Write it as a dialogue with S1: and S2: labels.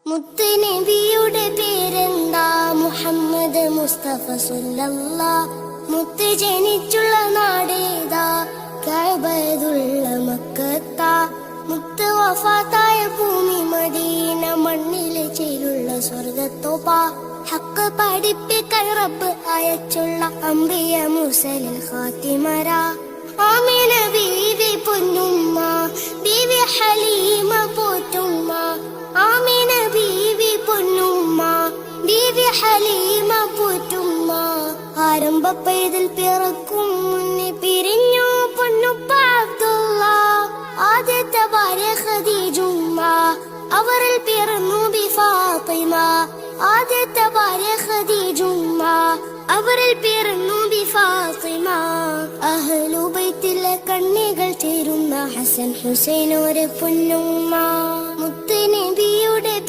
S1: മുത്ത് നബിയുടെ പേരെന്താ? മുഹമ്മദ് മുസ്തഫ സല്ലല്ലാഹ്. മുത്ത് ജനിച്ചുള്ള നാടേതാ? കഅബത്തുള്ള മക്കത്താ. മുത്ത് വഫാത്തായ ഭൂമി മദീന, മണ്ണിലെ ചേലുള്ള സ്വർഗത്തോപ്പാ. ഹക്ക് പഠിപ്പിക്കാൻ റബ്ബ് അയച്ചുള്ള അംബിയ മുർസലിൽ ഖാതിമരാ. ആമിന ബീവി പൊന്നുമ്മ, ബീവി ഹലീമ പോറ്റുമ്മ. ആമിന ബീവി പൊന്നുമ്മ, ബീവി ഹലീമ പോറ്റുമ്മ. ആരംഭപ്പേതിൽ പിറക്കും മുന്നേ പിരിഞ്ഞു പൊന്നുപ്പ അബ്ദുള്ള. ആദ്യത്തെ ഭാര്യ ഖദീജുമ്മ, അവരിൽ പിറന്നു ബി ഫാത്തിമ. ആദ്യത്തെ ഭാര്യ ഖദീജുമ്മ, അവരിൽ പിറന്നു ബി ഫാത്തിമ. അഹ്ലു ബൈത്തിലെ കണ്ണികൾ ചേരുന്ന ഹസൻ ഹുസൈൻ ഒരു പൊന്നുമ്മ. മുത്ത് നബിയുടെ